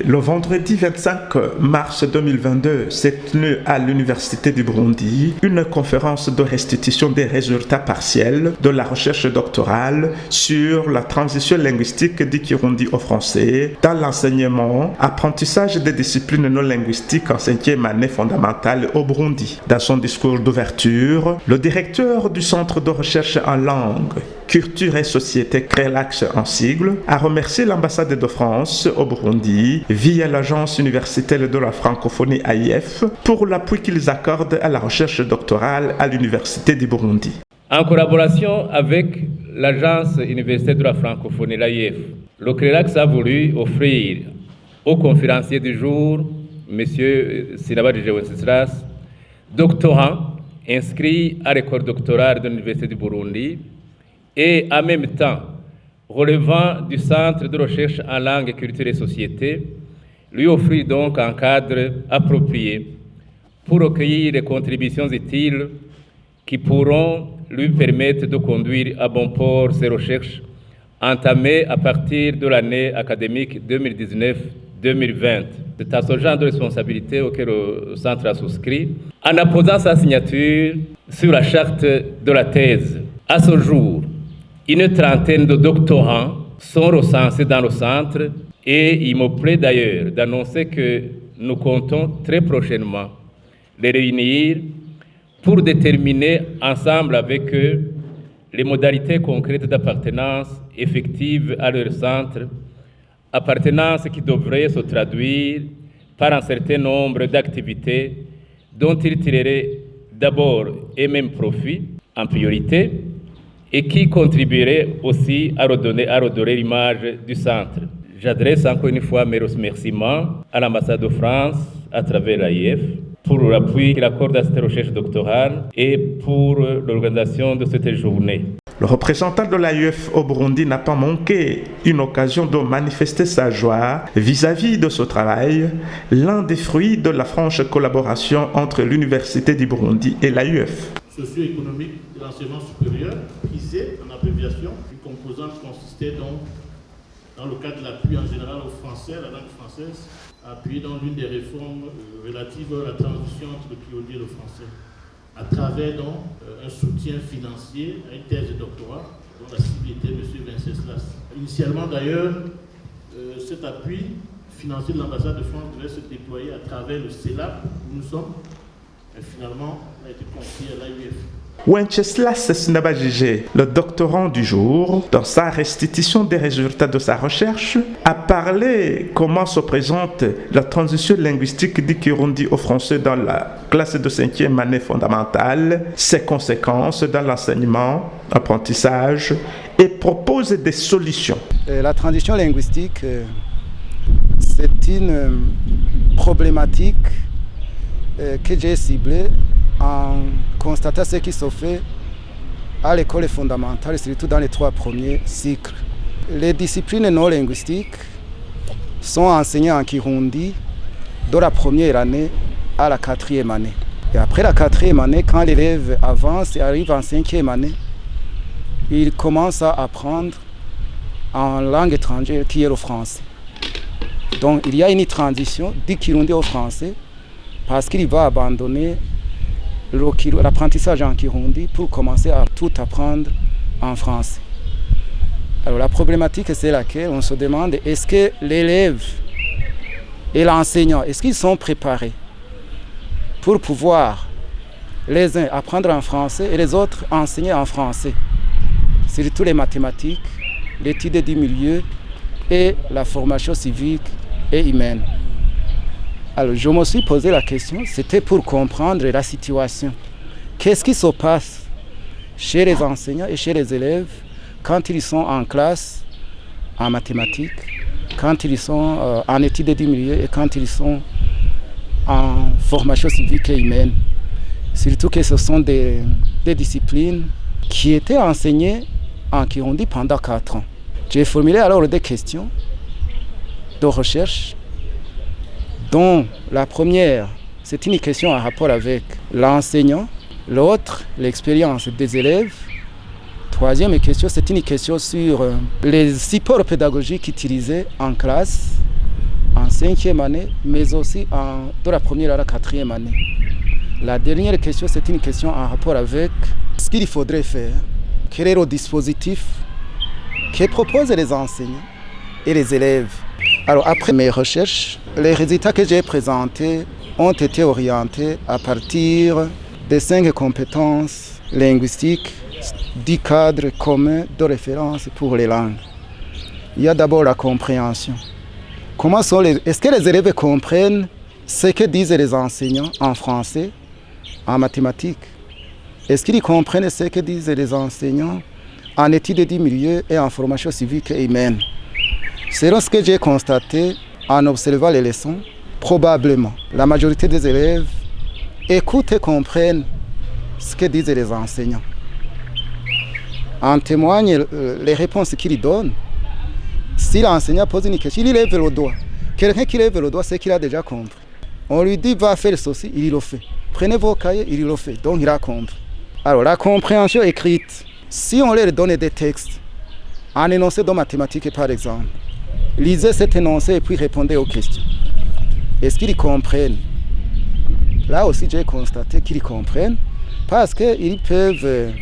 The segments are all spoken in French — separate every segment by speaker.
Speaker 1: Le vendredi 25 mars 2022 s'est tenue à l'Université du Burundi une conférence de restitution des résultats partiels de la recherche doctorale sur la transition linguistique du Kirundi au français dans l'enseignement, apprentissage des disciplines non linguistiques en 5e année fondamentale au Burundi. Dans son discours d'ouverture, le directeur du Centre de recherche en langue, culture et société CRELAX en sigle, a remercié l'ambassade de France au Burundi via l'Agence universitaire de la francophonie AIF pour l'appui qu'ils accordent à la recherche doctorale à l'Université du Burundi.
Speaker 2: En collaboration avec l'Agence universitaire de la francophonie, l'AIF, le CRELAX a voulu offrir au conférencier du jour, M. Sinabadji Wenceslas, doctorant inscrit à l'école doctorale de l'Université du Burundi et en même temps relevant du Centre de recherche en langue, culture et société, lui offrir donc un cadre approprié pour recueillir les contributions utiles qui pourront lui permettre de conduire à bon port ses recherches entamées à partir de l'année académique 2019-2020. C'est à ce genre de responsabilité auquel le Centre a souscrit en apposant sa signature sur la charte de la thèse. À ce jour, une trentaine de doctorants sont recensés dans le Centre et il me plaît d'ailleurs d'annoncer que nous comptons très prochainement les réunir pour déterminer ensemble avec eux les modalités concrètes d'appartenance effective à leur centre, appartenance qui devrait se traduire par un certain nombre d'activités dont ils tireraient d'abord et même profit en priorité et qui contribueraient aussi à redorer l'image du centre. J'adresse encore une fois mes remerciements à l'ambassade de France à travers l'AIF pour l'appui qu'il accorde à cette recherche doctorale et pour l'organisation de cette journée.
Speaker 1: Le représentant de l'AIF au Burundi n'a pas manqué une occasion de manifester sa joie vis-à-vis de ce travail, l'un des fruits de la franche collaboration entre l'Université du Burundi et l'AIF.
Speaker 3: Socio-économique de l'enseignement supérieur, ISE en abréviation, une composante consistait donc dans le cadre de l'appui en général au français, à la langue française, appuyé dans l'une des réformes relatives à la transition entre le kirundi et le français, à travers donc un soutien financier à une thèse de doctorat dont la cible était M. Wenceslas. Initialement d'ailleurs, cet appui financier de l'ambassade de France devait se déployer à travers le CELAP où nous sommes, et finalement a été confié à l'AIF.
Speaker 1: Wenceslas Sinabadji, le doctorant du jour, dans sa restitution des résultats de sa recherche, a parlé comment se présente la transition linguistique du Kirundi au français dans la classe de 5e année fondamentale, ses conséquences dans l'enseignement, apprentissage, et propose des solutions.
Speaker 4: La transition linguistique, c'est une problématique que j'ai ciblée en constatant ce qui se fait à l'école fondamentale, surtout dans les 3 premiers cycles. Les disciplines non linguistiques sont enseignées en Kirundi de la première année à la 4e année. Et après la 4e année, quand l'élève avance et arrive en 5e année, il commence à apprendre en langue étrangère qui est le français. Donc il y a une transition du Kirundi au français parce qu'il va abandonner l'apprentissage en Kirundi pour commencer à tout apprendre en français. Alors la problématique, c'est laquelle on se demande, est-ce que l'élève et l'enseignant, est-ce qu'ils sont préparés pour pouvoir les uns apprendre en français et les autres enseigner en français, surtout les mathématiques, l'étude du milieu et la formation civique et humaine. Alors je me suis posé la question, c'était pour comprendre la situation. Qu'est-ce qui se passe chez les enseignants et chez les élèves quand ils sont en classe en mathématiques, quand ils sont en études du milieu et quand ils sont en formation civique et humaine. Surtout que ce sont des disciplines qui étaient enseignées en Kirundi pendant 4 ans. J'ai formulé alors des questions de recherche dont la première, c'est une question en rapport avec l'enseignant, l'autre, l'expérience des élèves. Troisième question, c'est une question sur les supports pédagogiques utilisés en classe, en 5e année, mais aussi de la première à la 4e année. La dernière question, c'est une question en rapport avec ce qu'il faudrait faire. Quel est le dispositif que proposent les enseignants et les élèves? Alors après mes recherches, les résultats que j'ai présentés ont été orientés à partir des 5 compétences linguistiques, 10 cadres communs de référence pour les langues. Il y a d'abord la compréhension. Est-ce que les élèves comprennent ce que disent les enseignants en français, en mathématiques? Est-ce qu'ils comprennent ce que disent les enseignants en études du milieu et en formation civique et humaine? Selon ce que j'ai constaté en observant les leçons, probablement la majorité des élèves écoutent et comprennent ce que disent les enseignants. En témoignent les réponses qu'ils donnent. Si l'enseignant pose une question, il lève le doigt. Quelqu'un qui lève le doigt, c'est qu'il a déjà compris. On lui dit va faire ceci, il le fait. Prenez vos cahiers, il le fait. Donc il a compris. Alors la compréhension écrite, si on leur donne des textes, un énoncé de mathématiques par exemple, lisez cet énoncé et puis répondez aux questions. Est-ce qu'ils comprennent? Là aussi j'ai constaté qu'ils comprennent parce qu'ils peuvent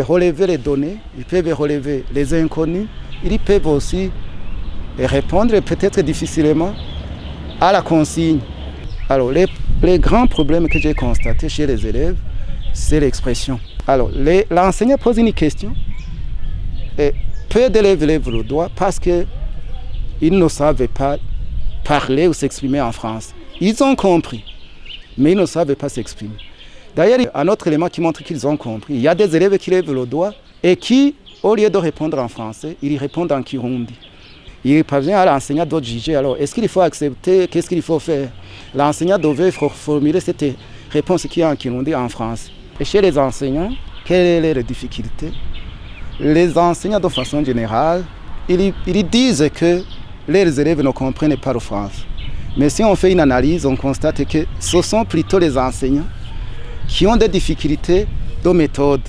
Speaker 4: relever les données, ils peuvent relever les inconnus, ils peuvent aussi répondre peut-être difficilement à la consigne. Alors les grands problèmes que j'ai constatés chez les élèves, c'est l'expression. Alors l'enseignant pose une question et peu d'élèves lèvent le doigt parce qu'ils ne savent pas parler ou s'exprimer en français. Ils ont compris, mais ils ne savent pas s'exprimer. D'ailleurs, un autre élément qui montre qu'ils ont compris, il y a des élèves qui lèvent le doigt et qui, au lieu de répondre en français, ils répondent en kirundi. Il parvient à l'enseignant de juger. Alors, est-ce qu'il faut accepter? Qu'est-ce qu'il faut faire? L'enseignant devait formuler cette réponse qui est en kirundi en français. Et chez les enseignants, quelle est la difficulté? Les enseignants, de façon générale, ils disent que les élèves ne comprennent pas le français. Mais si on fait une analyse, on constate que ce sont plutôt les enseignants qui ont des difficultés de méthode.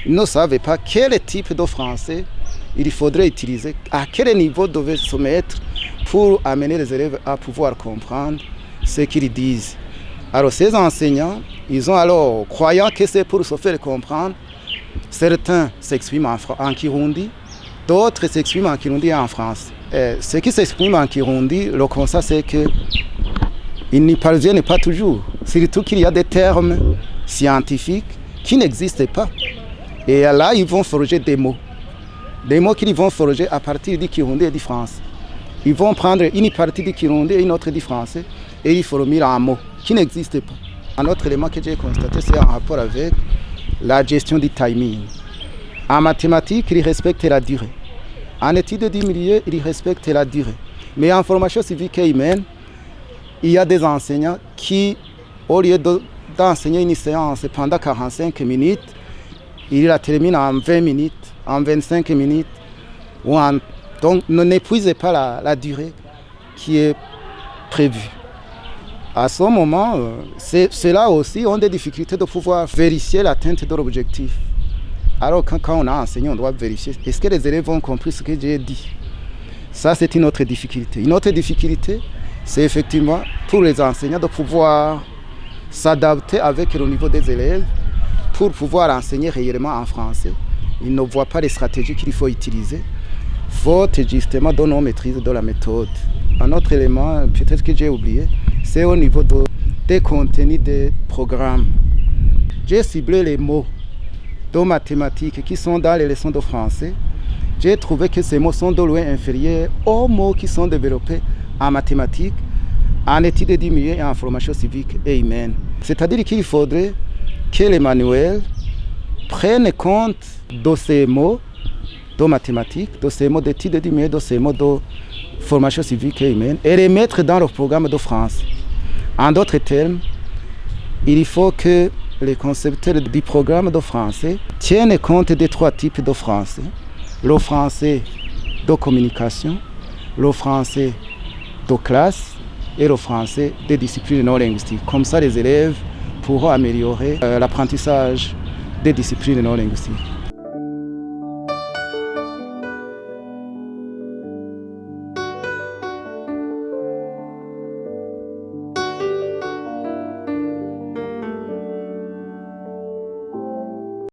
Speaker 4: Ils ne savent pas quel type de français il faudrait utiliser, à quel niveau devait se mettre pour amener les élèves à pouvoir comprendre ce qu'ils disent. Alors ces enseignants, ils ont alors, croyant que c'est pour se faire comprendre, certains s'expriment en kirundi, d'autres s'expriment en kirundi et en français. Ceux qui s'expriment en kirundi, le constat c'est qu'ils n'y parviennent pas toujours. Surtout qu'il y a des termes scientifiques qui n'existent pas. Et là, ils vont forger des mots. Des mots qu'ils vont forger à partir du kirundi et du français. Ils vont prendre une partie du kirundi et une autre du français et ils formuler un mot qui n'existe pas. Un autre élément que j'ai constaté, c'est en rapport avec la gestion du timing. En mathématiques, ils respectent la durée. En études du milieu, ils respectent la durée. Mais en formation civique et humaine, il y a des enseignants qui, au lieu d'enseigner une séance pendant 45 minutes, ils la terminent en 20 minutes, en 25 minutes. Donc, n'épuisez pas la durée qui est prévue. À ce moment, ceux-là aussi ont des difficultés de pouvoir vérifier l'atteinte de l'objectif. Alors quand on a enseigné, on doit vérifier. Est-ce que les élèves ont compris ce que j'ai dit? Ça, c'est une autre difficulté. Une autre difficulté, c'est effectivement pour les enseignants de pouvoir s'adapter avec le niveau des élèves pour pouvoir enseigner réellement en français. Ils ne voient pas les stratégies qu'il faut utiliser, faute justement de non-maîtrise de la méthode. Un autre élément, peut-être que j'ai oublié, c'est au niveau des contenus des programmes. J'ai ciblé les mots de mathématiques qui sont dans les leçons de français. J'ai trouvé que ces mots sont de loin inférieurs aux mots qui sont développés en mathématiques, en études du milieu et en formation civique et humaine. C'est-à-dire qu'il faudrait que les manuels prennent compte de ces mots de mathématiques, de ces mots d'études du milieu, de ces mots de formation civique et humaine et les mettre dans le programme de France. En d'autres termes, il faut que les concepteurs du programme de français tiennent compte des 3 types de français. Le français de communication, le français de classe et le français des disciplines non linguistiques. Comme ça, les élèves pourront améliorer l'apprentissage des disciplines non linguistiques.